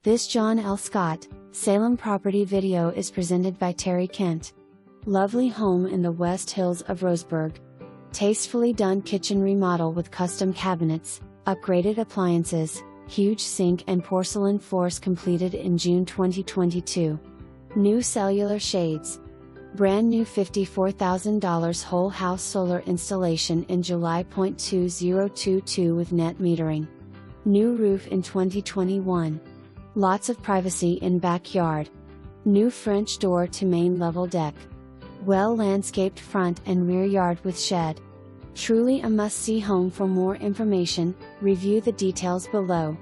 This John L. Scott, Salem property video is presented by terryk. Lovely home in the West Hills of Roseburg. Tastefully done kitchen remodel with custom cabinets, upgraded appliances, huge sink and porcelain floors completed in June 2022. New cellular shades. Brand new $54,000 whole house solar installation in July 2022 with net metering. New roof in 2021. Lots of privacy in backyard. New French door to main level deck. Well landscaped front and rear yard with shed. Truly a must-see home. For more information, review the details below.